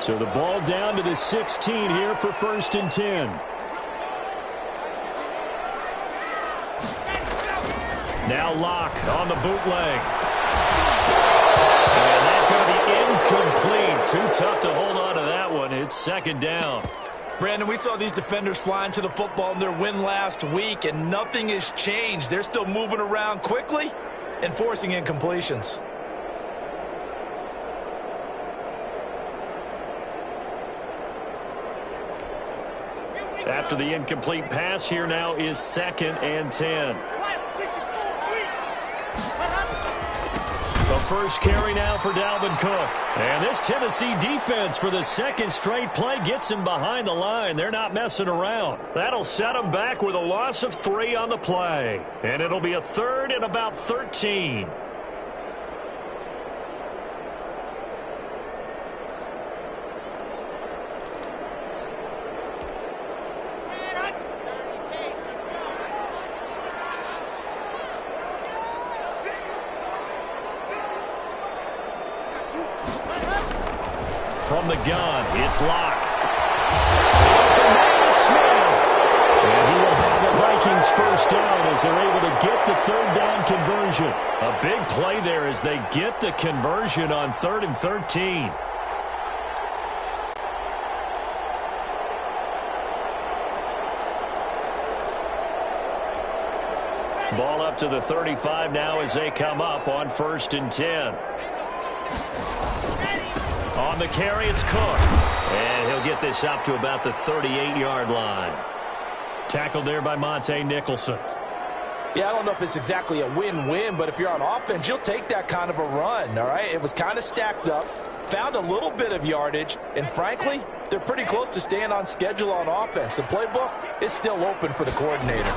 So the ball down to the 16 here for 1st and 10. Now Locke on the bootleg. And that's going to be incomplete. Too tough to hold on to that one. It's 2nd down. Brandon, we saw these defenders flying to the football in their win last week, and nothing has changed. They're still moving around quickly and forcing incompletions. After the incomplete pass, here now is 2nd and 10. The first carry now for Dalvin Cook. And this Tennessee defense for the 2nd straight play gets him behind the line. They're not messing around. That'll set him back with a loss of 3 on the play. And it'll be a 3rd and about 13. From the gun, it's Locke. Smith. And he will have the Vikings first down as they're able to get the 3rd down conversion. A big play there as they get the conversion on 3rd and 13. Ball up to the 35 now as they come up on 1st and 10. On the carry, it's Cook. And he'll get this up to about the 38-yard line. Tackled there by Monte Nicholson. Yeah, I don't know if it's exactly a win-win, but if you're on offense, you'll take that kind of a run, all right? It was kind of stacked up, found a little bit of yardage, and frankly, they're pretty close to staying on schedule on offense. The playbook is still open for the coordinator.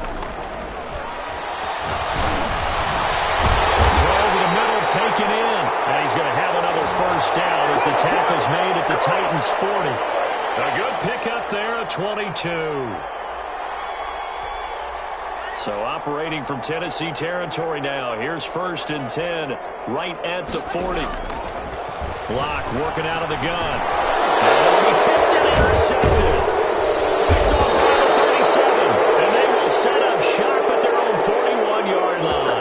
Taken in, and he's going to have another first down as the tackle's made at the Titans' 40. A good pickup there, a 22. So operating from Tennessee territory now. Here's 1st and 10, right at the 40. Locke working out of the gun. And he tipped and intercepted. Picked off around the 37, and they will set up shop at their own 41-yard line.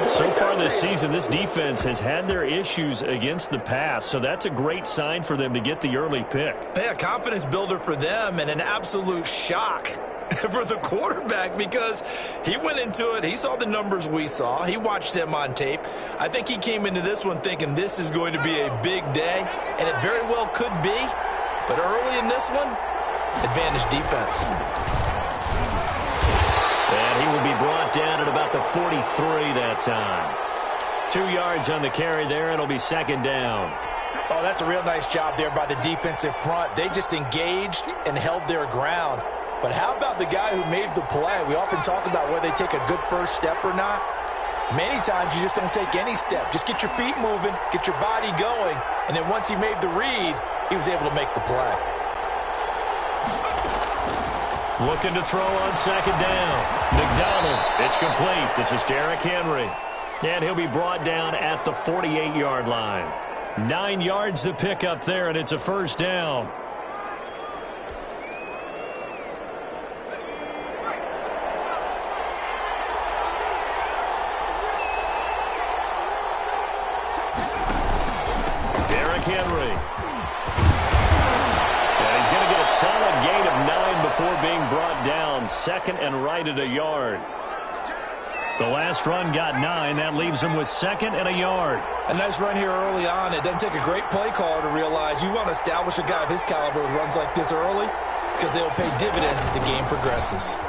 So far this season, this defense has had their issues against the pass, so that's a great sign for them to get the early pick. Yeah, confidence builder for them and an absolute shock for the quarterback because he went into it. He saw the numbers we saw. He watched them on tape. I think he came into this one thinking this is going to be a big day, and it very well could be. But early in this one, advantage defense. And he will be brought down at about the 43 that time. 2 yards on the carry there. It'll be 2nd down. Oh, that's a real nice job there by the defensive front. They just engaged and held their ground. But how about the guy who made the play? We often talk about whether they take a good first step or not. Many times you just don't take any step. Just get your feet moving, get your body going, and then once he made the read, he was able to make the play. Looking to throw on 2nd down. McDonald, it's complete. This is Derrick Henry. And he'll be brought down at the 48-yard line. 9 yards to pick up there, and it's a first down. Derrick Henry. And he's going to get a solid gain of 9 before being brought down. 2nd and right at a yard. The last run got 9. That leaves him with 2nd and a yard. A nice run here early on. It doesn't take a great play caller to realize you want to establish a guy of his caliber with runs like this early because they will pay dividends as the game progresses.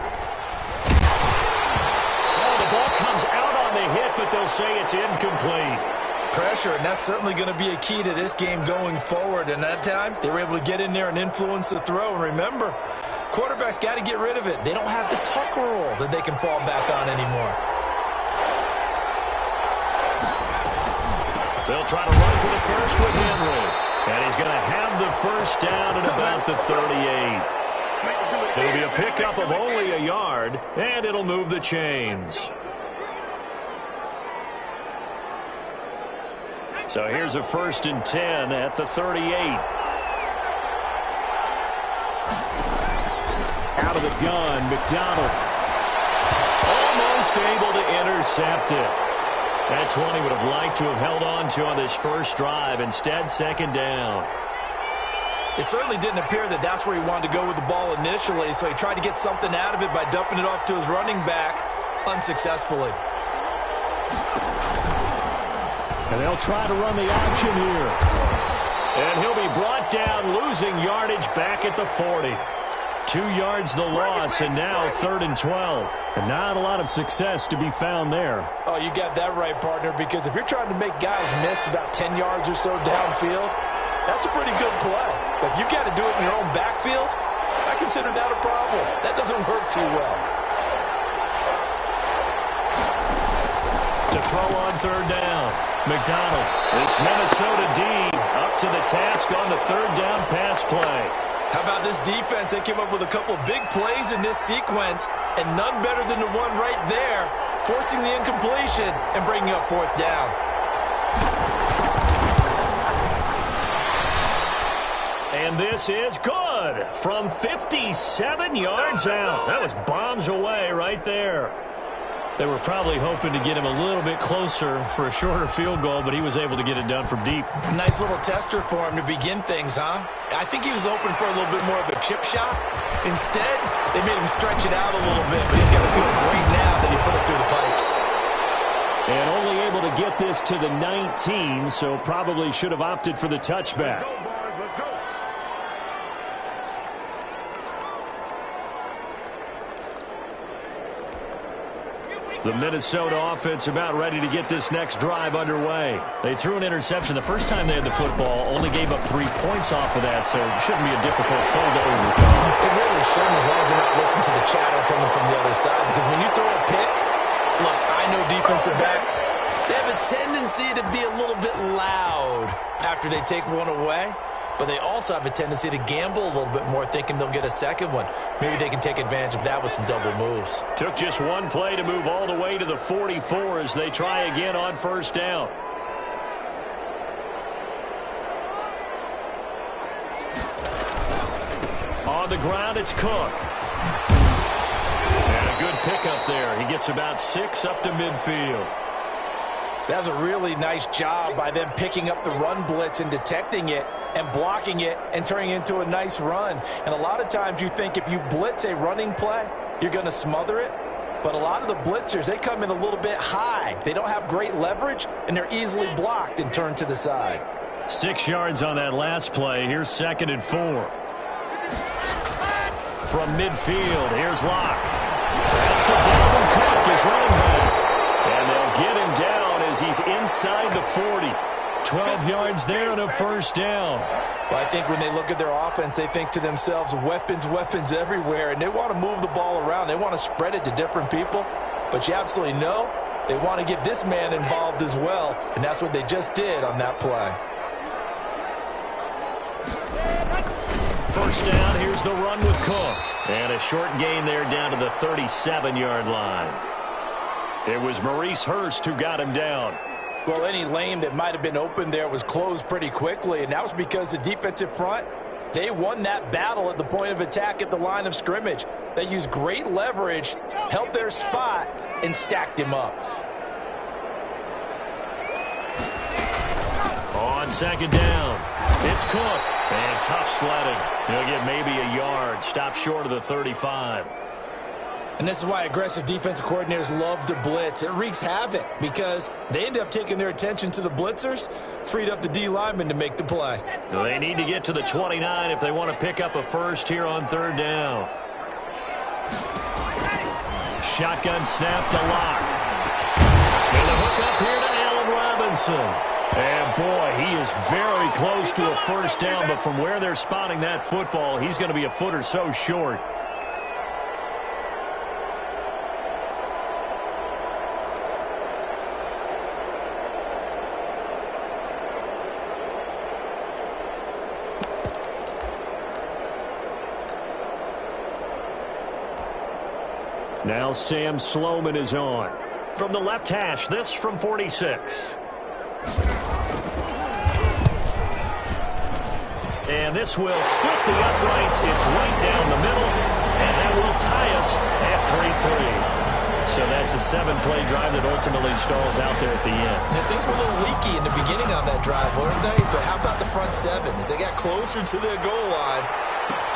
Oh, the ball comes out on the hit, but they'll say it's incomplete. Pressure, and that's certainly going to be a key to this game going forward. And that time, they were able to get in there and influence the throw. And remember, quarterbacks got to get rid of it. They don't have the tuck rule that they can fall back on anymore. They'll try to run for the first with Henry. And he's going to have the first down at about the 38. It'll be a pickup of only a yard, and it'll move the chains. So here's a 1st and 10 at the 38. Out of the gun, McDonald. Almost able to intercept it. That's one he would have liked to have held on to on this first drive. Instead, second down. It certainly didn't appear that that's where he wanted to go with the ball initially, so he tried to get something out of it by dumping it off to his running back unsuccessfully. And they'll try to run the option here. And he'll be brought down, losing yardage back at the 40. 2 yards the loss, and now 3rd and 12. And not a lot of success to be found there. Oh, you got that right, partner, because if you're trying to make guys miss about 10 yards or so downfield, that's a pretty good play. But if you've got to do it in your own backfield, I consider that a problem. That doesn't work too well. To throw on 3rd down, McDonald. This Minnesota D up to the task on the 3rd down pass play. How about this defense? They came up with a couple big plays in this sequence, and none better than the one right there, forcing the incompletion and bringing up 4th down. And this is good from 57 yards out. That was bombs away right there. They were probably hoping to get him a little bit closer for a shorter field goal, but he was able to get it done from deep. Nice little tester for him to begin things, huh? I think he was hoping for a little bit more of a chip shot. Instead, they made him stretch it out a little bit, but he's got to feel great now that he put it through the pipes. And only able to get this to the 19, so probably should have opted for the touchback. The Minnesota offense about ready to get this next drive underway. They threw an interception the first time they had the football, only gave up 3 points off of that, so it shouldn't be a difficult hole to overcome. It really shouldn't, as long as you're not listening to the chatter coming from the other side, because when you throw a pick, look, I know defensive backs, they have a tendency to be a little bit loud after they take one away. But they also have a tendency to gamble a little bit more, thinking they'll get a second one. Maybe they can take advantage of that with some double moves. Took just one play to move all the way to the 44 as they try again on 1st down. On the ground, it's Cook. And a good pickup there. He gets about 6 up to midfield. That's a really nice job by them picking up the run blitz and detecting it and blocking it and turning it into a nice run. And a lot of times you think if you blitz a running play, you're going to smother it. But a lot of the blitzers, they come in a little bit high. They don't have great leverage, and they're easily blocked and turned to the side. 6 yards on that last play. Here's 2nd and 4. From midfield, here's Locke. That's to Dalvin Cook, his running back. And they'll get him down as he's inside the 40. 12 yards there and a 1st down. Well, I think when they look at their offense, they think to themselves, weapons, weapons everywhere, and they want to move the ball around. They want to spread it to different people, but you absolutely know they want to get this man involved as well, and that's what they just did on that play. 1st down, here's the run with Cook. And a short gain there down to the 37-yard line. It was Maurice Hurst who got him down. Well, any lane that might have been open there was closed pretty quickly, and that was because the defensive front, they won that battle at the point of attack at the line of scrimmage. They used great leverage, held their spot, and stacked him up. On 2nd down, it's Cook. And tough sledding. He'll get maybe a yard. Stop short of the 35. And this is why aggressive defensive coordinators love to blitz. It wreaks havoc because they end up taking their attention to the blitzers, freed up the D lineman to make the play. They need to get to the 29 if they want to pick up a 1st here on 3rd down. Shotgun snap to Locke. And the hook up here to Allen Robinson. And, boy, he is very close to a 1st down, but from where they're spotting that football, he's going to be a foot or so short. Now Sam Sloman is on. From the left hash, this from 46. And And this will split the uprights. It's right down the middle. And that will tie us at 3-3. So that's a 7-play drive that ultimately stalls out there at the end. And things were a little leaky in the beginning on that drive, weren't they? But how about the front seven? As they got closer to the goal line,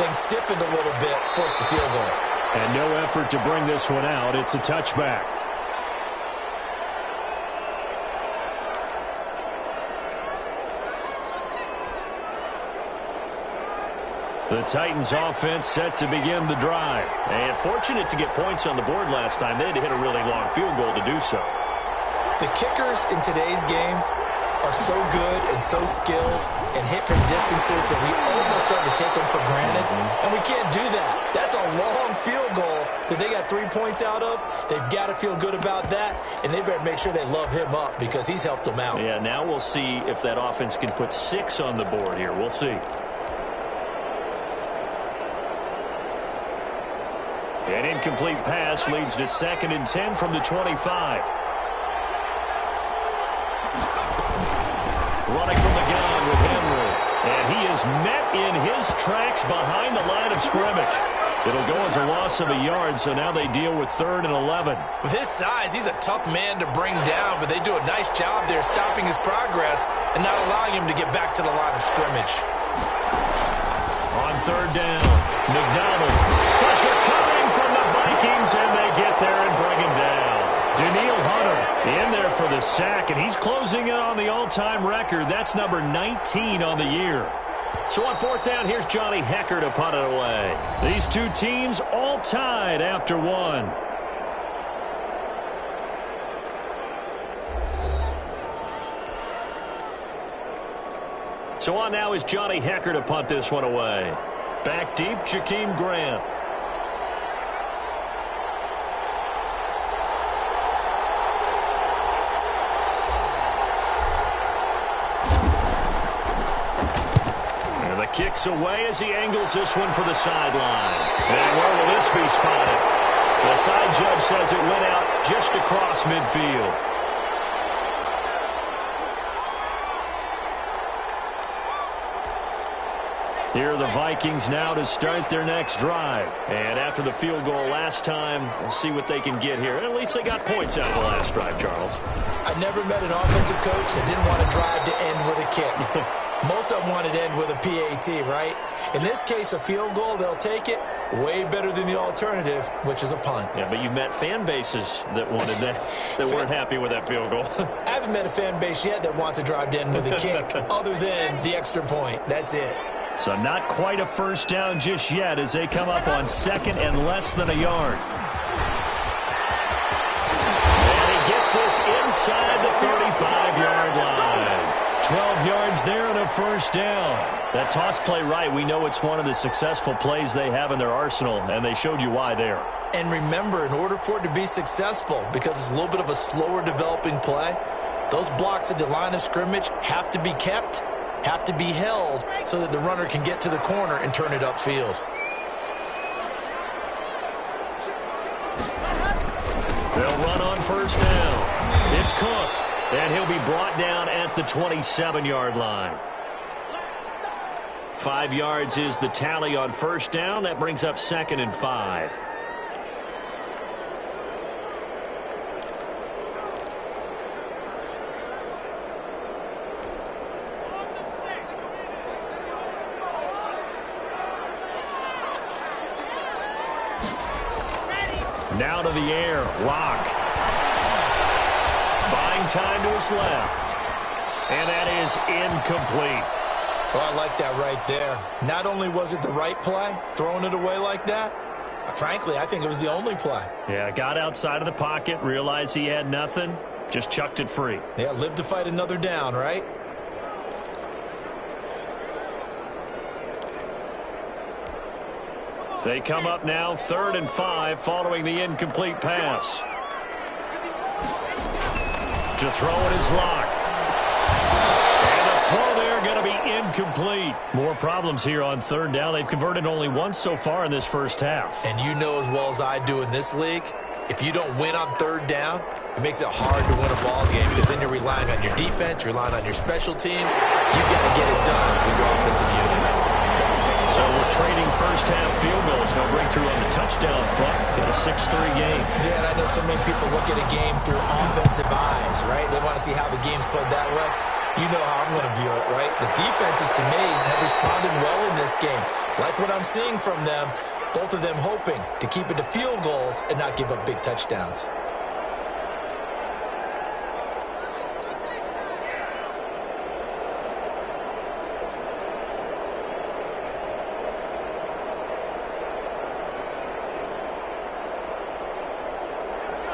things stiffened a little bit, forced the field goal. And no effort to bring this one out. It's a touchback. The Titans offense set to begin the drive. And fortunate to get points on the board last time. They had to hit a really long field goal to do so. The kickers in today's game are so good and so skilled and hit from distances that we almost start to take them for granted. And we can't do that. That's a long field goal that they got 3 points out of. They've got to feel good about that, and they better make sure they love him up because he's helped them out. Yeah, now we'll see if that offense can put 6 on the board here. We'll see. An incomplete pass leads to 2nd and 10 from the 25. Running from the gun with Henry. And he is met in his tracks behind the line of scrimmage. It'll go as a loss of a yard, so now they deal with 3rd and 11. With his size, he's a tough man to bring down, but they do a nice job there stopping his progress and not allowing him to get back to the line of scrimmage. On 3rd down, McDonald. Pressure coming from the Vikings, and they get there and bring him down. Daniil Hunter in there for the sack, and he's closing in on the all-time record. That's number 19 on the year. So on 4th down, here's Johnny Hekker to punt it away. These two teams all tied after 1. So on now is Johnny Hekker to punt this one away. Back deep, Jakeem Grant. And the kick's away as he angles this one for the sideline. And where will this be spotted? The side judge says it went out just across midfield. Here are the Vikings now to start their next drive. And after the field goal last time, we'll see what they can get here. At least they got points out of the last drive, Charles. I never met an offensive coach that didn't want to drive to end with a kick. Most of them wanted to end with a PAT, right? In this case, a field goal, they'll take it. Way better than the alternative, which is a punt. Yeah, but you met fan bases that wanted that, that weren't happy with that field goal. I haven't met a fan base yet that wants to drive to end with a kick, other than the extra point. That's it. So not quite a first down just yet as they come up on 2nd and less than a yard. And he gets this inside the 35-yard line. 12 yards there and a first down. That toss play right, we know it's one of the successful plays they have in their arsenal, and they showed you why there. And remember, in order for it to be successful, because it's a little bit of a slower developing play, those blocks at the line of scrimmage have to be kept, have to be held so that the runner can get to the corner and turn it upfield. They'll run on first down. It's Cook, and he'll be brought down at the 27-yard line. 5 yards is the tally on first down. That brings up 2nd and 5. Now to the air, Locke. Buying time to his left. And that is incomplete. Oh, I like that right there. Not only was it the right play, throwing it away like that, frankly, I think it was the only play. Yeah, got outside of the pocket, realized he had nothing, just chucked it free. Yeah, live to fight another down, right? They come up now 3rd and 5 following the incomplete pass. To throw it is Locke. And the throw there going to be incomplete. More problems here on 3rd down. They've converted only once so far in this first half. And you know as well as I do in this league, if you don't win on 3rd down, it makes it hard to win a ball game because then you're relying on your defense, you're relying on your special teams. You've got to get it done with your offensive unit. So we're trading first-half field goals. No breakthrough on the touchdown front. Got a 6-3 game. Yeah, and I know so many people look at a game through offensive eyes, right? They want to see how the game's played that way. You know how I'm going to view it, right? The defenses, to me, have responded well in this game. Like what I'm seeing from them, both of them hoping to keep it to field goals and not give up big touchdowns.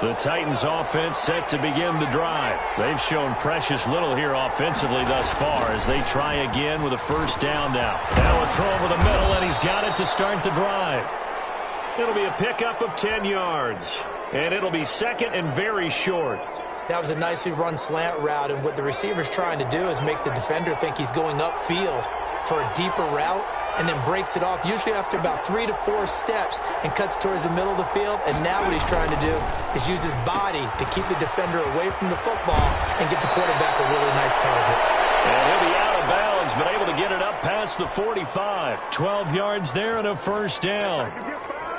The Titans offense set to begin the drive. They've shown precious little here offensively thus far as they try again with a first down now. Now a throw over the middle, and he's got it to start the drive. It'll be a pickup of 10 yards, and it'll be second and very short. That was a nicely run slant route, and what the receiver's trying to do is make the defender think he's going upfield for a deeper route, and then breaks it off, usually after about 3 to 4 steps, and cuts towards the middle of the field. And now what he's trying to do is use his body to keep the defender away from the football and get the quarterback a really nice target. And he'll be out of bounds, but able to get it up past the 45. 12 yards there and a first down.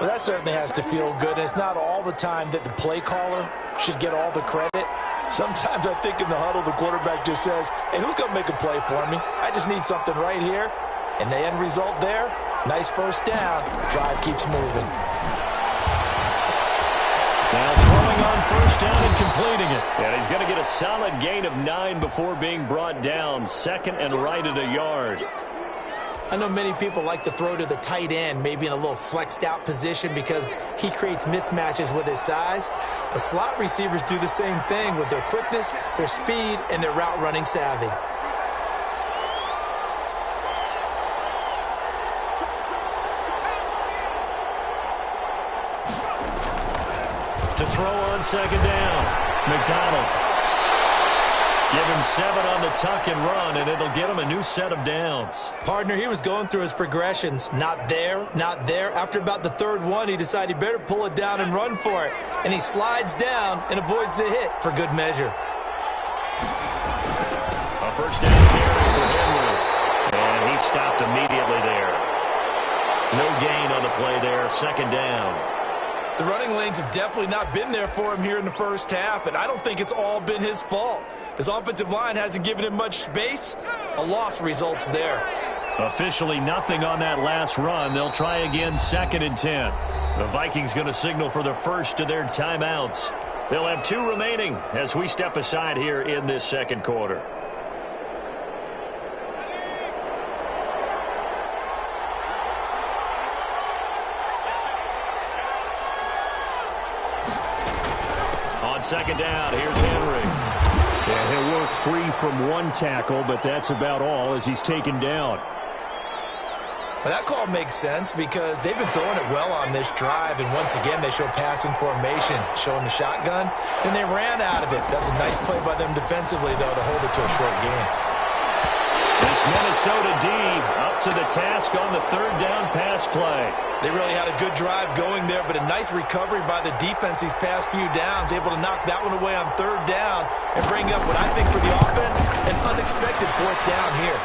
Well, that certainly has to feel good. And it's not all the time that the play caller should get all the credit. Sometimes I think in the huddle, the quarterback just says, hey, who's going to make a play for me? I just need something right here. And the end result there, nice first down. Drive keeps moving. Now throwing on first down and completing it. And he's going to get a solid gain of 9 before being brought down. Second and right at a yard. I know many people like to throw to the tight end, maybe in a little flexed out position because he creates mismatches with his size. But slot receivers do the same thing with their quickness, their speed, and their route running savvy. To throw on second down, McDonald. Give him 7 on the tuck and run, and it'll get him a new set of downs. Partner, he was going through his progressions. Not there, not there. After about the third one, he decided he better pull it down and run for it. And he slides down and avoids the hit for good measure. A first down carry for Henry. And he stopped immediately there. No gain on the play there. Second down. The running lanes have definitely not been there for him here in the first half, and I don't think it's all been his fault. His offensive line hasn't given him much space. A loss results there. Officially nothing on that last run. They'll try again, second and 10. The Vikings going to signal for the first of their timeouts. They'll have 2 remaining as we step aside here in this second quarter. On second down, here's Henry. Yeah, he'll work free from one tackle, but that's about all as he's taken down. Well, that call makes sense because they've been throwing it well on this drive, and once again they show passing formation, showing the shotgun, and they ran out of it. That was a nice play by them defensively, though, to hold it to a short game. This Minnesota D up to the task on the third down pass play. They really had a good drive going there, but a nice recovery by the defense these past few downs, able to knock that one away on third down and bring up what I think for the offense, an unexpected fourth down here.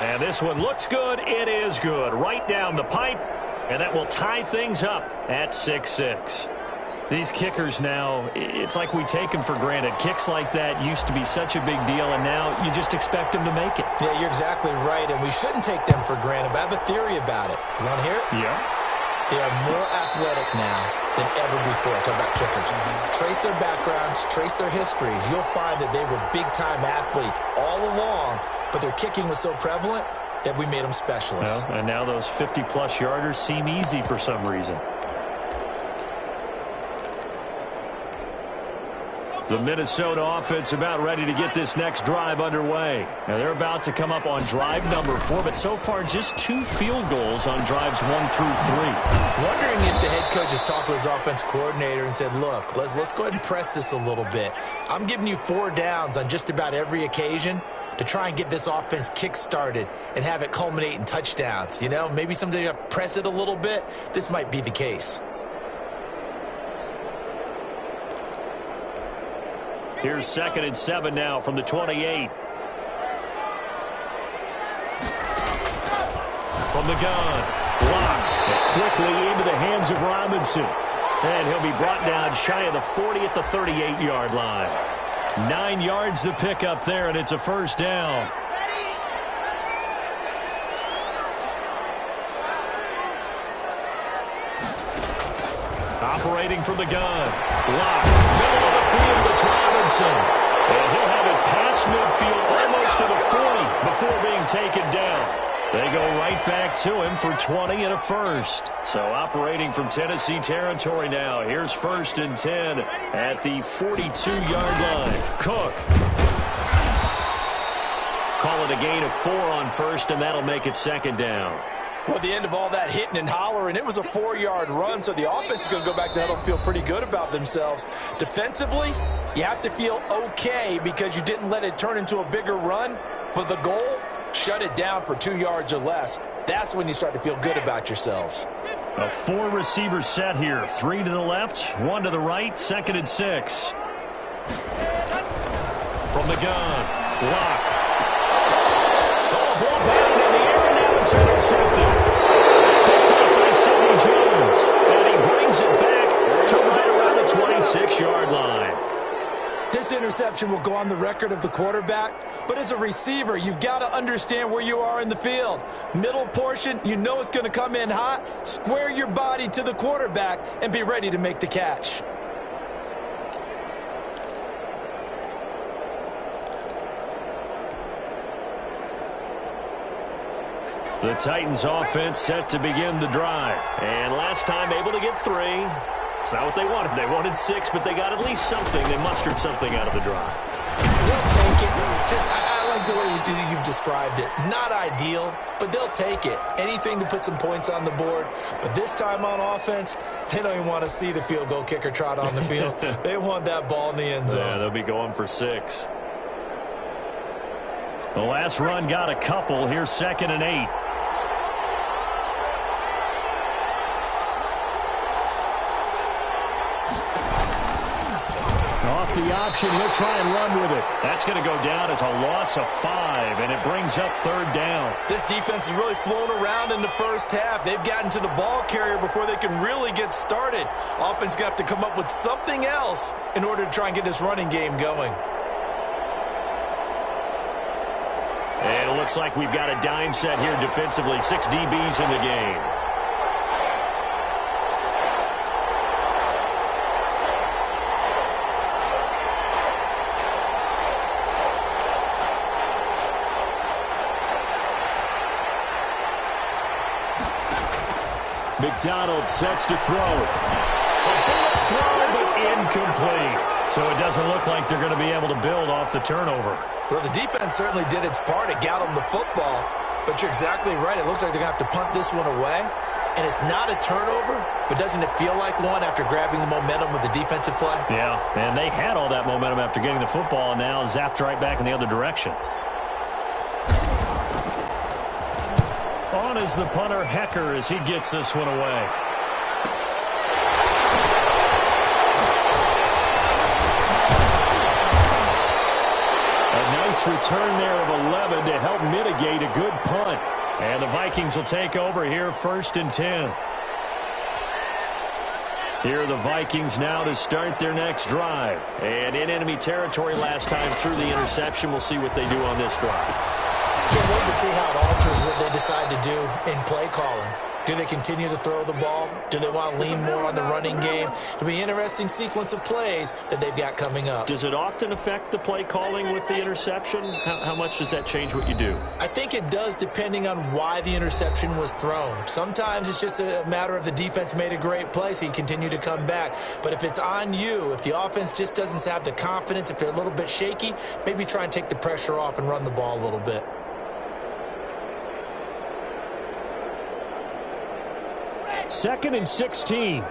And this one looks good. It is good. Right down the pipe, and that will tie things up at 6-6. These kickers now, it's like we take them for granted. Kicks like that used to be such a big deal, and now you just expect them to make it. Yeah, you're exactly right, and we shouldn't take them for granted, but I have a theory about it. You want to hear it? Yeah. They are more athletic now than ever before. Talk about kickers. Trace their backgrounds, trace their histories. You'll find that they were big-time athletes all along, but their kicking was so prevalent that we made them specialists. Well, and now those 50-plus yarders seem easy for some reason. The Minnesota offense about ready to get this next drive underway. Now they're about to come up on drive number 4, but so far just 2 field goals on drives 1 through 3. Wondering if the head coach has talked with his offense coordinator and said, look, let's go ahead and press this a little bit. I'm giving you 4 downs on just about every occasion to try and get this offense kick-started and have it culminate in touchdowns. You know, maybe someday you press it a little bit. This might be the case. Here's 2nd and 7 now from the 28. From the gun, block. Quickly into the hands of Robinson. And he'll be brought down shy of the 40 at the 38-yard line. 9 yards to pick up there, and it's a first down. Operating from the gun. Block. Middle of the field, it's Robinson. And he'll have it past midfield almost to the 40 before being taken down. They go right back to him for 20 and a first. So operating from Tennessee territory now. Here's 1st and 10 at the 42-yard line. Cook. Call it a gain of 4 on first, and that'll make it 2nd down. Well, at the end of all that hitting and hollering, it was a 4-yard run, so the offense is going to go back to the huddle and feel pretty good about themselves. Defensively, you have to feel okay because you didn't let it turn into a bigger run, but the goal, shut it down for 2 yards or less. That's when you start to feel good about yourselves. A 4-receiver set here. 3 to the left, 1 to the right, 2nd and 6. From the gun, block. Oh, ball batted in the air, and now it's intercepted. Picked up by Sidney Jones. And he brings it back to right around the 26-yard line. This interception will go on the record of the quarterback, but as a receiver, you've got to understand where you are in the field. Middle portion, you know it's going to come in hot. Square your body to the quarterback and be ready to make the catch. The Titans offense set to begin the drive. And last time able to get 3. It's not what they wanted. They wanted 6, but they got at least something. They mustered something out of the drive. They'll take it. I like the way you've described it. Not ideal, but they'll take it. Anything to put some points on the board. But this time on offense, they don't even want to see the field goal kicker trot on the field. They want that ball in the end zone. Yeah, they'll be going for 6. The last run got a couple. Here's 2nd and 8. The option, he'll try and run with it. That's going to go down as a loss of 5, and it brings up 3rd down. This defense has really flown around in the first half. They've gotten to the ball carrier before they can really get started. Offense going to have to come up with something else in order to try and get this running game going. And it looks like we've got a dime set here defensively. 6 DBs in the game. McDonald sets to throw. A bullet throw, but incomplete. So it doesn't look like they're going to be able to build off the turnover. Well, the defense certainly did its part. It got them the football. But you're exactly right. It looks like they're going to have to punt this one away. And it's not a turnover, but doesn't it feel like one after grabbing the momentum with the defensive play? Yeah, and they had all that momentum after getting the football, and now zapped right back in the other direction. On is the punter, Hecker, as he gets this one away. A nice return there of 11 to help mitigate a good punt. And the Vikings will take over here, 1st and 10. Here are the Vikings now to start their next drive. And in enemy territory last time through the interception. We'll see what they do on this drive. Can't wait to see how it alters what they decide to do in play calling. Do they continue to throw the ball? Do they want to lean more on the running game? It'll be an interesting sequence of plays that they've got coming up. Does it often affect the play calling with the interception? How much does that change what you do? I think it does depending on why the interception was thrown. Sometimes it's just a matter of the defense made a great play, so you continue to come back. But if it's on you, if the offense just doesn't have the confidence, if they're a little bit shaky, maybe try and take the pressure off and run the ball a little bit. Second and 16.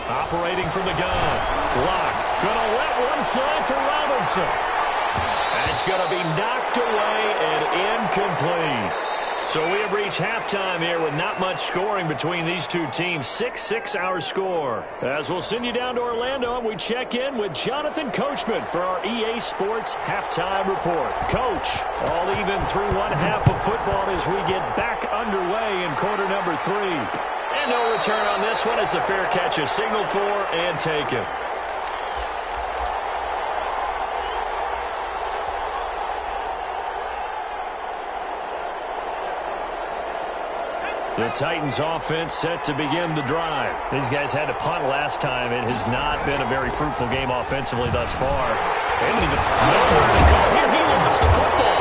Operating from the gun. Block. Gonna let one fly for Robinson. And it's gonna be knocked away and incomplete. So we have reached halftime here with not much scoring between these two teams. 6-6 our score. As we'll send you down to Orlando, and we check in with Jonathan Coachman for our EA Sports Halftime Report. Coach, all even through one half of football as we get back underway in quarter number 3. And no return on this one as the fair catch is signaled for and taken. The Titans offense set to begin the drive. These guys had to punt last time. It has not been a very fruitful game offensively thus far. They haven't even known where to go. Here he lost the football.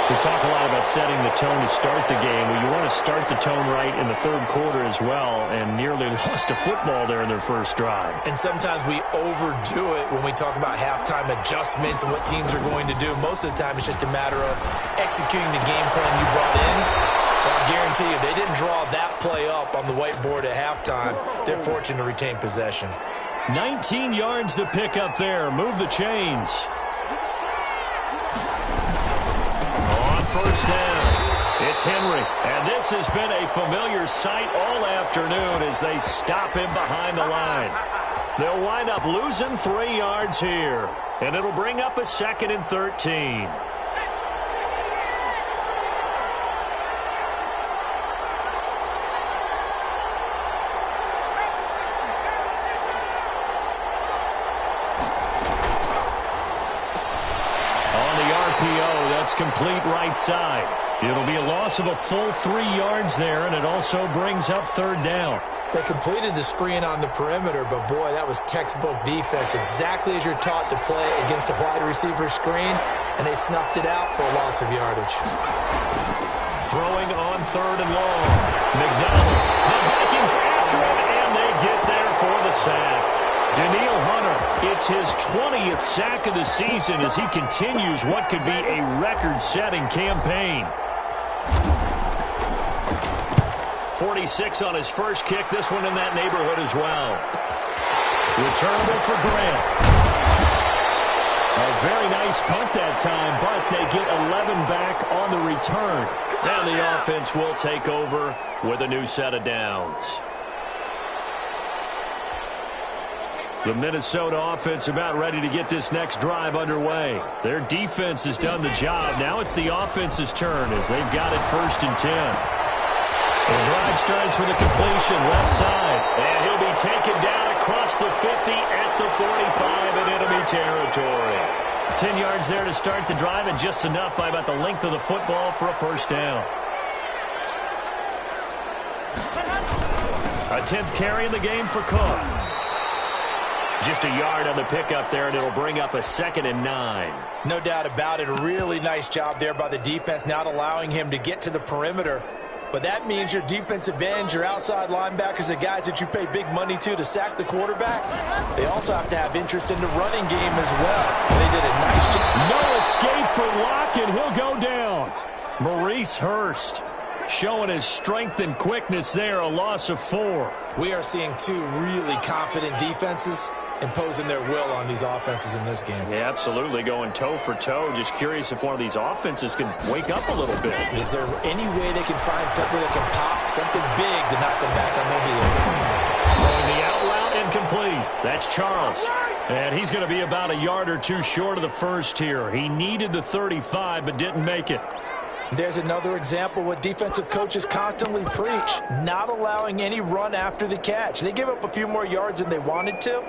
We talk a lot about setting the tone to start the game. Well, you want to start the tone right in the third quarter as well, and nearly lost a football there in their first drive. And sometimes we overdo it when we talk about halftime adjustments and what teams are going to do. Most of the time it's just a matter of executing the game plan you brought in. I guarantee you, they didn't draw that play up on the whiteboard at halftime. They're fortunate to retain possession. 19 yards to pick up there. Move the chains. On first down, it's Henry. And this has been a familiar sight all afternoon as they stop him behind the line. They'll wind up losing 3 yards here. And it'll bring up a 2nd and 13. Complete right side. It'll be a loss of a full 3 yards there, and it also brings up 3rd down. They completed the screen on the perimeter, but boy, that was textbook defense. Exactly as you're taught to play against a wide receiver screen, and they snuffed it out for a loss of yardage. Throwing on 3rd and long. McDonald. The Vikings after him, and they get there for the sack. Daniil Hunter, it's his 20th sack of the season as he continues what could be a record-setting campaign. 46 on his first kick, this one in that neighborhood as well. Returnable for Grant. A very nice punt that time, but they get 11 back on the return. And the offense will take over with a new set of downs. The Minnesota offense about ready to get this next drive underway. Their defense has done the job. Now it's the offense's turn as they've got it 1st and 10. The drive starts with a completion left side. And he'll be taken down across the 50 at the 45 in enemy territory. 10 yards there to start the drive and just enough by about the length of the football for a 1st down. A 10th carry in the game for Cook. Just a yard on the pickup there, and it'll bring up a 2nd and 9. No doubt about it. A really nice job there by the defense, not allowing him to get to the perimeter. But that means your defensive ends, your outside linebackers, the guys that you pay big money to sack the quarterback, they also have to have interest in the running game as well. They did a nice job. No escape for Locke, and he'll go down. Maurice Hurst showing his strength and quickness there, a loss of 4. We are seeing 2 really confident defenses imposing their will on these offenses in this game. Yeah, absolutely, going toe for toe. Just curious if one of these offenses can wake up a little bit. Is there any way they can find something that can pop, something big to knock them back on their heels? Throwing the out route incomplete. That's Charles. And he's going to be about a yard or 2 short of the first here. He needed the 35 but didn't make it. There's another example what defensive coaches constantly preach, not allowing any run after the catch. They give up a few more yards than they wanted to,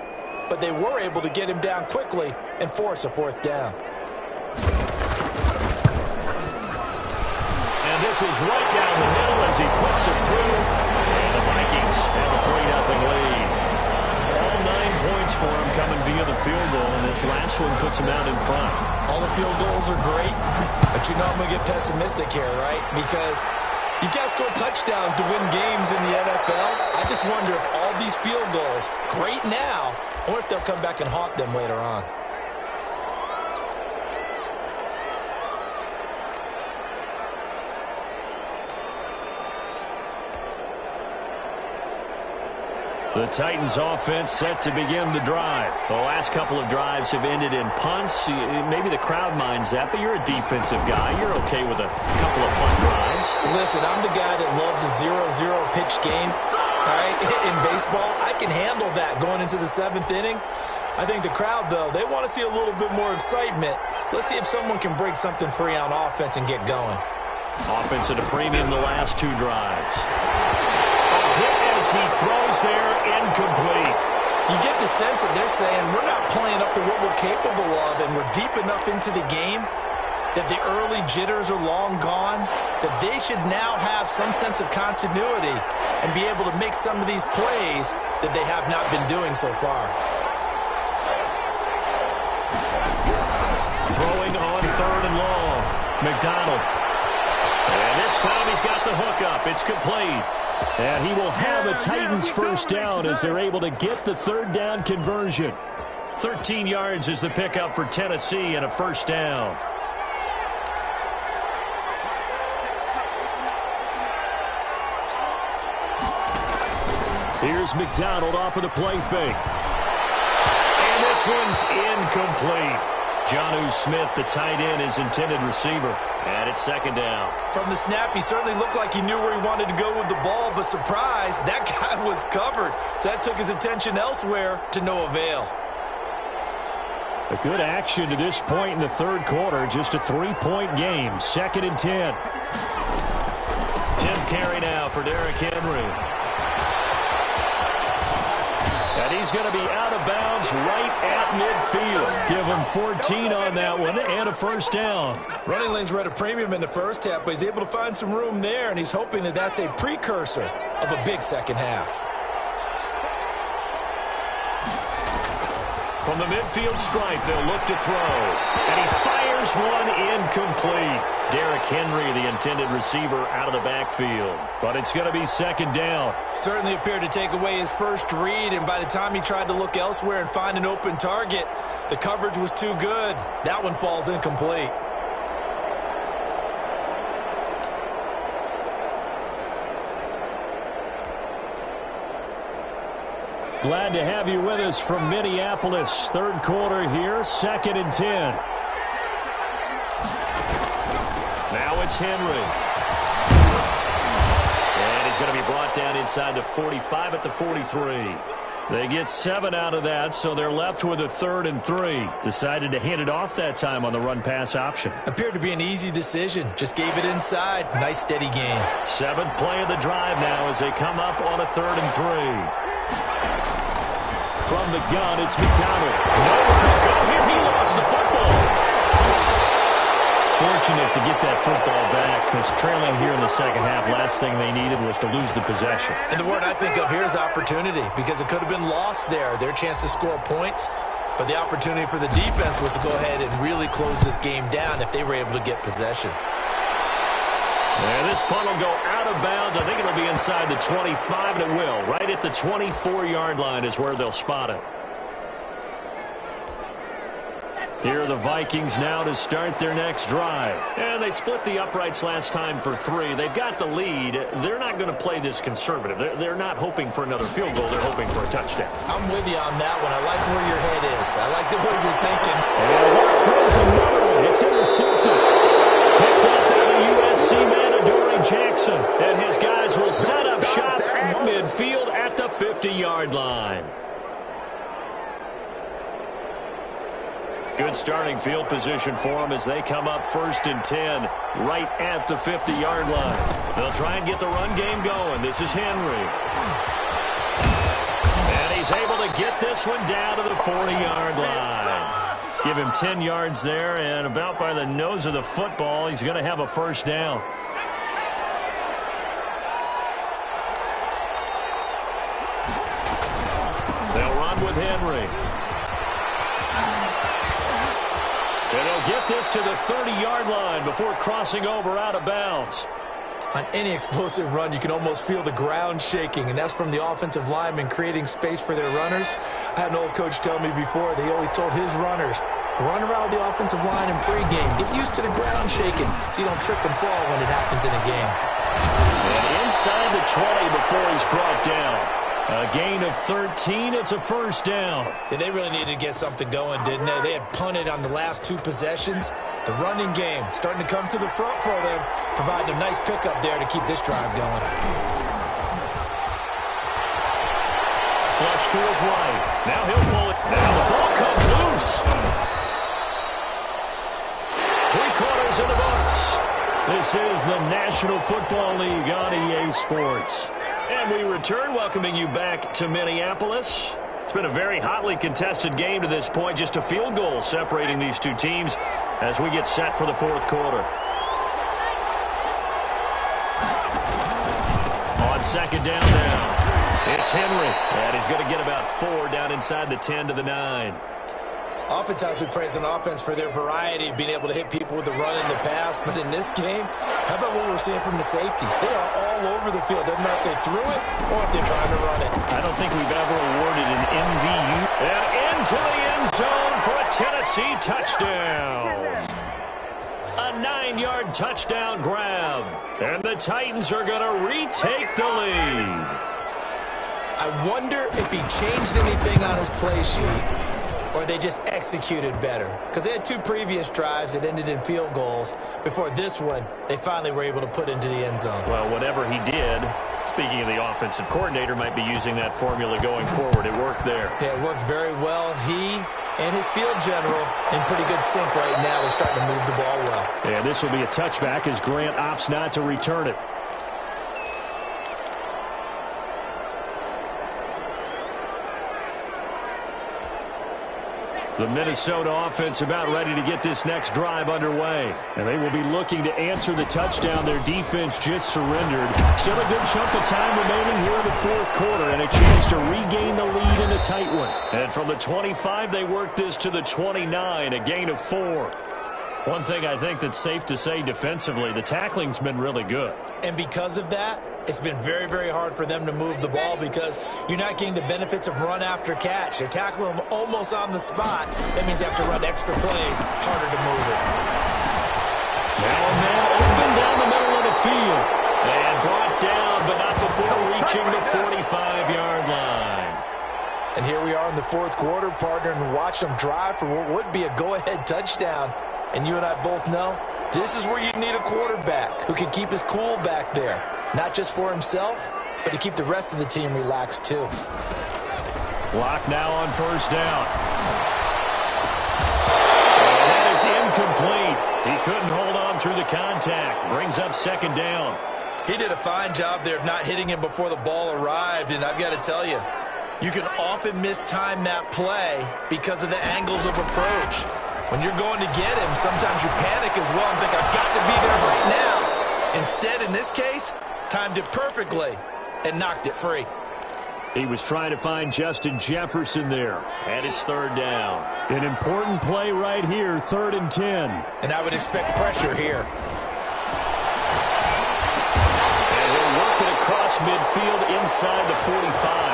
but they were able to get him down quickly and force a 4th down. And this is right down the middle as he puts it through. And the Vikings have a 3-0 lead. All 9 points for him coming via the field goal, and this last one puts him out in front. All the field goals are great, but you know I'm going to get pessimistic here, right? Because you guys score touchdowns to win games in the NFL. I just wonder if all these field goals, great now, or if they'll come back and haunt them later on. The Titans offense set to begin the drive. The last couple of drives have ended in punts. Maybe the crowd minds that, but you're a defensive guy. You're okay with a couple of punt drives. Listen, I'm the guy that loves a 0-0 pitch game. All right? In baseball, I can handle that going into the 7th inning. I think the crowd, though, they want to see a little bit more excitement. Let's see if someone can break something free on offense and get going. Offense at a premium the last 2 drives. Hit as he throws there, incomplete. You get the sense that they're saying we're not playing up to what we're capable of, and we're deep enough into the game that the early jitters are long gone, that they should now have some sense of continuity and be able to make some of these plays that they have not been doing so far. Throwing on 3rd and long. McDonald. And this time he's got the hook up. It's complete. And he will have a Titans first down as they're able to get the 3rd down conversion. 13 yards is the pickup for Tennessee and a first down. Here's McDonald off of the play fake. And this one's incomplete. Jonnu Smith, the tight end, is intended receiver. And it's 2nd down. From the snap, he certainly looked like he knew where he wanted to go with the ball, but surprise, that guy was covered. So that took his attention elsewhere to no avail. A good action to this point in the 3rd quarter. Just a 3-point game. 2nd and 10. Tim carry now for Derrick Henry. And he's going to be out of bounds right at midfield. Give him 14 on that one and a first down. Running lanes were at a premium in the first half, but he's able to find some room there, and he's hoping that that's a precursor of a big second half. From the midfield stripe, they'll look to throw. And he fires one incomplete. Derrick Henry, the intended receiver, out of the backfield. But it's going to be 2nd down. Certainly appeared to take away his first read, and by the time he tried to look elsewhere and find an open target, the coverage was too good. That one falls incomplete. Glad to have you with us from Minneapolis. 3rd quarter here, 2nd and 10. Now it's Henry. And he's going to be brought down inside the 45 at the 43. They get 7 out of that, so they're left with a 3rd and 3. Decided to hand it off that time on the run-pass option. Appeared to be an easy decision. Just gave it inside. Nice, steady gain. 7th play of the drive now as they come up on a 3rd and 3. From the gun, it's McDonald. Nowhere to go here. He lost the football. Fortunate to get that football back because trailing here in the 2nd half, last thing they needed was to lose the possession. And the word I think of here is opportunity, because it could have been lost there. Their chance to score points, but the opportunity for the defense was to go ahead and really close this game down if they were able to get possession. And this punt will go out of bounds. I think it'll be inside the 25, and it will. Right at the 24-yard line is where they'll spot it. Here are the Vikings now to start their next drive. And they split the uprights last time for 3. They've got the lead. They're not going to play this conservative. They're not hoping for another field goal. They're hoping for a touchdown. I'm with you on that one. I like where your head is. I like the way you're thinking. And throws another one. It's intercepted. Picked up by the USC man, Adoree Jackson. And his guys will set up shop midfield at the 50-yard line. Good starting field position for them as they come up 1st and 10 right at the 50-yard line. They'll try and get the run game going. This is Henry. And he's able to get this one down to the 40-yard line. Give him 10 yards there, and about by the nose of the football, he's going to have a first down. They'll run with Henry. And he'll get this to the 30-yard line before crossing over out of bounds. On any explosive run, you can almost feel the ground shaking, and that's from the offensive linemen creating space for their runners. I had an old coach tell me before, they always told his runners, run around the offensive line in pregame. Get used to the ground shaking so you don't trip and fall when it happens in a game. And inside the 20 before he's brought down. A gain of 13. It's a first down. Yeah, they really needed to get something going, didn't they? They had punted on the last 2 possessions. The running game starting to come to the front for them, providing a nice pickup there to keep this drive going. Flush to his right. Now he'll pull it. Now the ball comes loose. 3 quarters in the books. This is the National Football League on EA Sports. And we return, welcoming you back to Minneapolis. It's been a very hotly contested game to this point. Just a field goal separating these two teams as we get set for the fourth quarter. On second down now. It's Henry, and he's going to get about 4 down inside the 10 to the 9. Oftentimes we praise an offense for their variety of being able to hit people with the run and the pass, but in this game, how about what we're seeing from the safeties? They are all over the field. Doesn't matter if they threw it or if they're trying to run it. I don't think we've ever awarded an MVU. And into the end zone for a Tennessee touchdown. A 9-yard touchdown grab. And the Titans are going to retake the lead. I wonder if he changed anything on his play sheet or they just executed better. Because they had 2 previous drives that ended in field goals. Before this one, they finally were able to put into the end zone. Well, whatever he did, speaking of the offensive coordinator, might be using that formula going forward. It worked there. Yeah, it works very well. He and his field general in pretty good sync right now. They're starting to move the ball well. And this will be a touchback as Grant opts not to return it. The Minnesota offense about ready to get this next drive underway. And they will be looking to answer the touchdown their defense just surrendered. Still a good chunk of time remaining here in the fourth quarter and a chance to regain the lead in a tight one. And from the 25, they work this to the 29, a gain of 4. One thing I think that's safe to say defensively, the tackling's been really good. And because of that, it's been very, very hard for them to move the ball because you're not getting the benefits of run after catch. They're tackling them almost on the spot. That means they have to run extra plays, harder to move it. Now a man open down the middle of the field. And brought down, but not before reaching the 45-yard line. And here we are in the fourth quarter, partner, and watch them drive for what would be a go-ahead touchdown. And you and I both know this is where you need a quarterback who can keep his cool back there. Not just for himself, but to keep the rest of the team relaxed too. Block now on first down. And that is incomplete. He couldn't hold on through the contact. Brings up second down. He did a fine job there of not hitting him before the ball arrived, and I've got to tell you, you can often mistime that play because of the angles of approach. When you're going to get him, sometimes you panic as well and think, I've got to be there right now. Instead, in this case, timed it perfectly and knocked it free. He was trying to find Justin Jefferson there, and it's third down. An important play right here, 3rd and 10. And I would expect pressure here. And he'll work it across midfield inside the 45.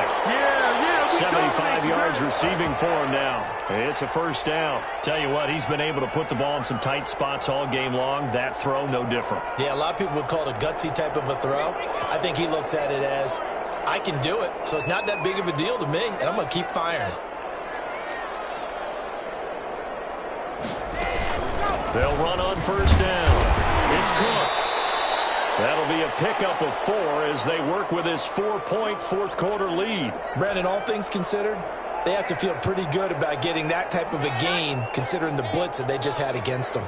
75 yards receiving for him now. It's a first down. Tell you what, he's been able to put the ball in some tight spots all game long. That throw, no different. Yeah, a lot of people would call it a gutsy type of a throw. I think he looks at it as, I can do it, so it's not that big of a deal to me, and I'm going to keep firing. They'll run on first down. It's Cook. That'll be a pickup of 4 as they work with this 4-point fourth quarter lead. Brandon, all things considered, they have to feel pretty good about getting that type of a gain considering the blitz that they just had against them.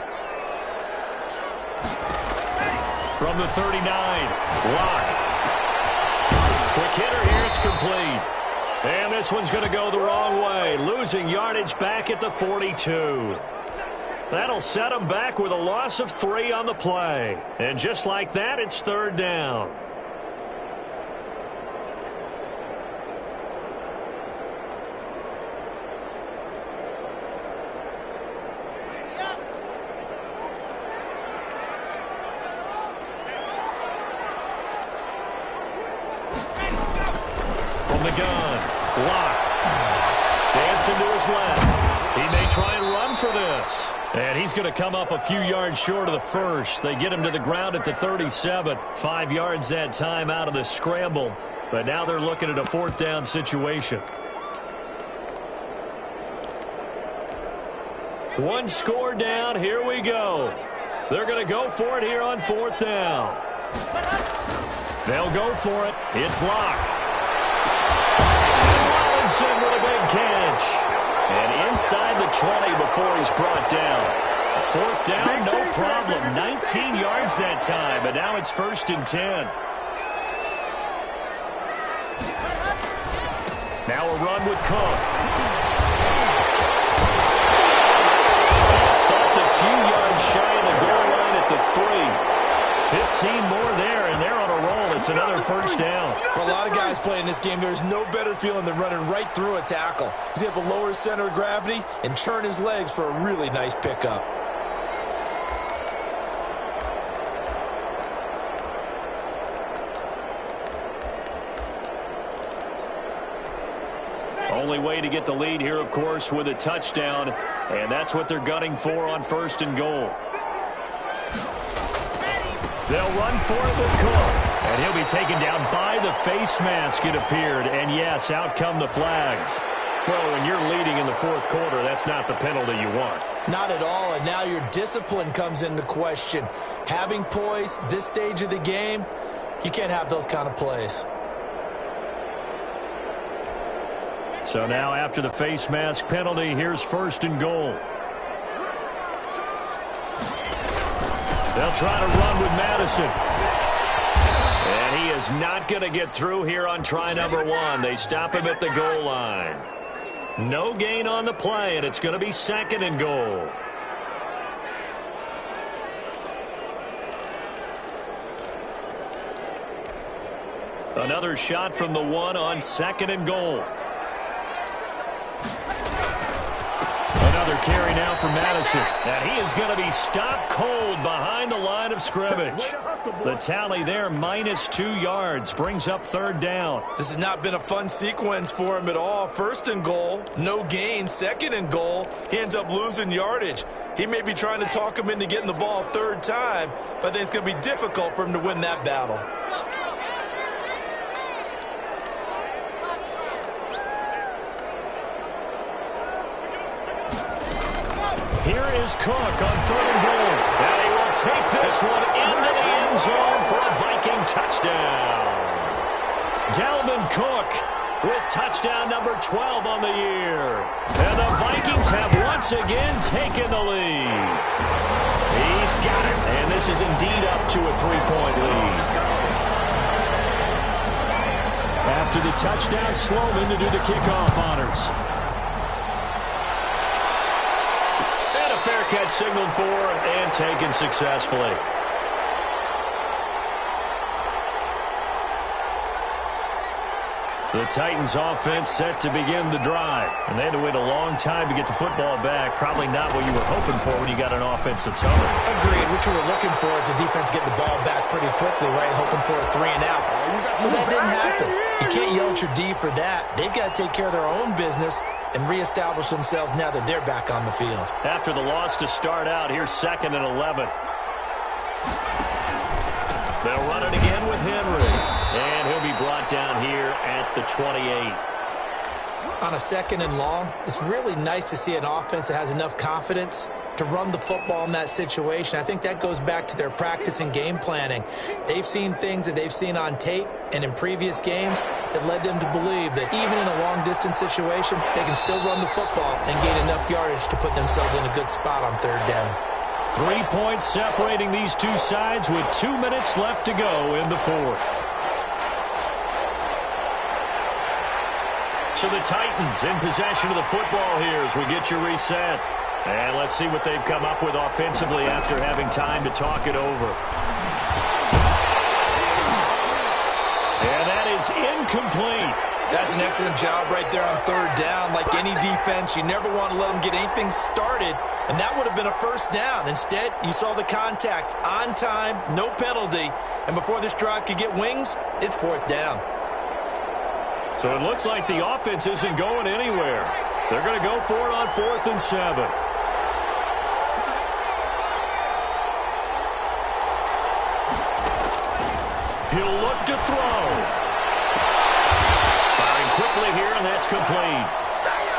From the 39, Locke. Quick hitter here, it's complete. And this one's going to go the wrong way, losing yardage back at the 42. That'll set them back with a loss of 3 on the play. And just like that, it's third down. From the gun, Locke. Dancing to his left. He may try and run for this. And he's going to come up a few yards short of the first. They get him to the ground at the 37. 5 yards that time out of the scramble. But now they're looking at a fourth down situation. One score down. Here we go. They're going to go for it here on fourth down. They'll go for it. It's Locke. Robinson with a big catch. And inside the 20 before he's brought down. Fourth down, no problem. 19 yards that time, but now it's 1st and 10. Now a run with Cook. Stopped a few yards shy of the goal line at the 3. 15 more there, and they're on a roll. It's another first down. For a lot of guys playing this game, there's no better feeling than running right through a tackle. He's able to lower his center of gravity and churn his legs for a really nice pickup. Only way to get the lead here, of course, with a touchdown, and that's what they're gunning for on 1st and goal. They'll run for it with Cook, and he'll be taken down by the face mask, it appeared, and yes, out come the flags. Well, when you're leading in the fourth quarter, that's not the penalty you want. Not at all, and now your discipline comes into question. Having poise this stage of the game, you can't have those kind of plays. So now after the face mask penalty, here's 1st and goal. They'll try to run with Madison. And he is not going to get through here on try number 1. They stop him at the goal line. No gain on the play, and it's going to be 2nd and goal. Another shot from the 1 on 2nd and goal. Another carry now for Madison. And he is going to be stopped cold behind the line of scrimmage. The tally there, -2 yards, brings up 3rd down. This has not been a fun sequence for him at all. 1st and goal, no gain. 2nd and goal, he ends up losing yardage. He may be trying to talk him into getting the ball 3rd time, but I think it's going to be difficult for him to win that battle. Here is Cook on 3rd and goal. And he will take this one into the end zone for a Viking touchdown. Dalvin Cook with touchdown number 12 on the year. And the Vikings have once again taken the lead. He's got it, and this is indeed up to a 3-point lead. After the touchdown, Sloman to do the kickoff honors. Fair catch signaled for and taken successfully. The Titans offense set to begin the drive. And they had to wait a long time to get the football back. Probably not what you were hoping for when you got an offense that's hungry. Agreed. What you were looking for is the defense getting the ball back pretty quickly, right? Hoping for a 3 and out. So that didn't happen. You can't yell at your D for that. They've got to take care of their own business and reestablish themselves now that they're back on the field. After the loss to start out, here's 2nd and 11. They'll run it again with Henry. And he'll be brought down here at the 28. On a 2nd and long, it's really nice to see an offense that has enough confidence to run the football in that situation. I think that goes back to their practice and game planning. They've seen things that they've seen on tape and in previous games that led them to believe that even in a long-distance situation, they can still run the football and gain enough yardage to put themselves in a good spot on 3rd down. 3 points separating these two sides with 2 minutes left to go in the 4th. So the Titans in possession of the football here as we get you reset. And let's see what they've come up with offensively after having time to talk it over. And that is incomplete. That's an excellent job right there on 3rd down. Like any defense, you never want to let them get anything started, and that would have been a 1st down. Instead, you saw the contact on time, no penalty, and before this drive could get wings, it's 4th down. So it looks like the offense isn't going anywhere. They're going to go for it on 4th and 7. He'll look to throw. quickly here, and that's complete.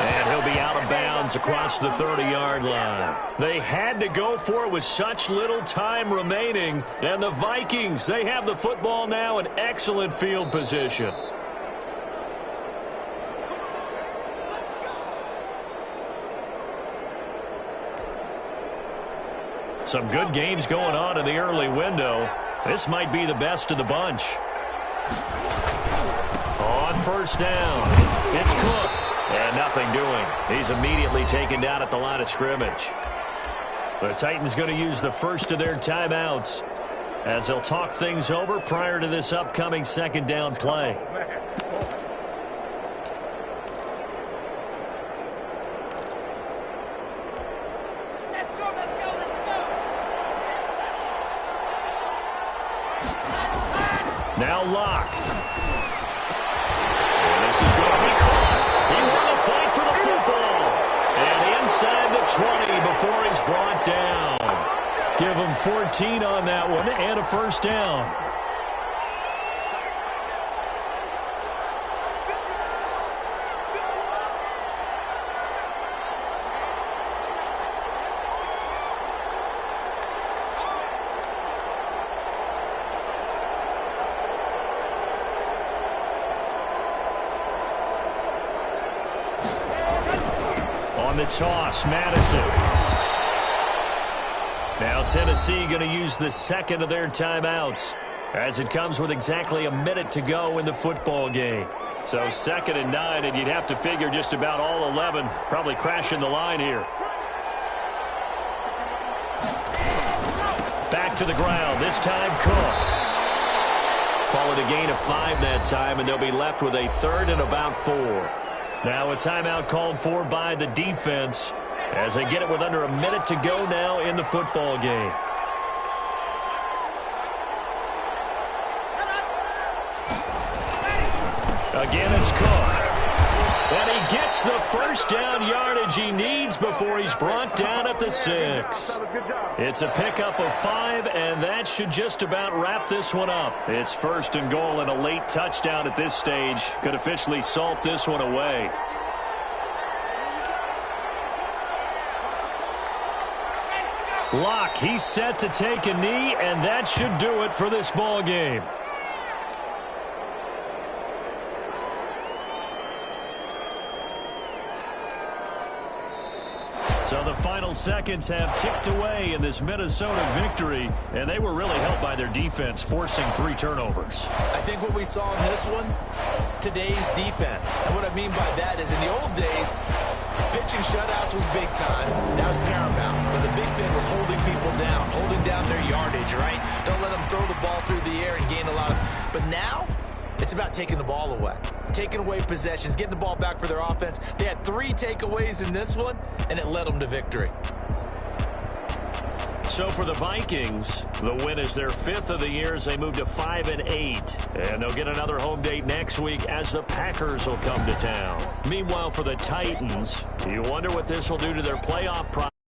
And he'll be out of bounds across the 30-yard line. They had to go for it with such little time remaining. And the Vikings, they have the football now in excellent field position. Some good games going on in the early window. This might be the best of the bunch. On first down, it's Cook. And nothing doing. He's immediately taken down at the line of scrimmage. The Titans going to use the first of their timeouts as they'll talk things over prior to this upcoming second down play. Let's go, let's go, let's go. Now Locke. And this is going to be caught. He won the fight for the football. And inside the 20 before he's brought down. Give him 14 on that one and a first down. On the toss, Madison. Now Tennessee going to use the second of their timeouts as it comes with exactly a minute to go in the football game. So 2nd and 9, and you'd have to figure just about all 11 probably crashing the line here. Back to the ground, this time Cook. Call it a gain of 5 that time, and they'll be left with a 3rd and about 4. Now a timeout called for by the defense as they get it with under a minute to go now in the football game. Again, it's Cook. And he gets the first down yardage he needs before he's brought down at the 6. It's a pickup of 5, and that should just about wrap this one up. It's 1st and goal, and a late touchdown at this stage could officially salt this one away. Locke, he's set to take a knee, and that should do it for this ball game. So the final seconds have ticked away in this Minnesota victory, and they were really helped by their defense, forcing 3 turnovers. I think what we saw in this one, today's defense. And what I mean by that is in the old days, pitching shutouts was big time. That was paramount. But the big thing was holding people down, holding down their yardage, right? Don't let them throw the ball through the air and gain a lot of... But now, it's about taking the ball away. Taking away possessions, getting the ball back for their offense. They had 3 takeaways in this one, and it led them to victory. So for the Vikings, the win is their 5th of the year as they move to 5-8. And they'll get another home date next week as the Packers will come to town. Meanwhile, for the Titans, you wonder what this will do to their playoff process.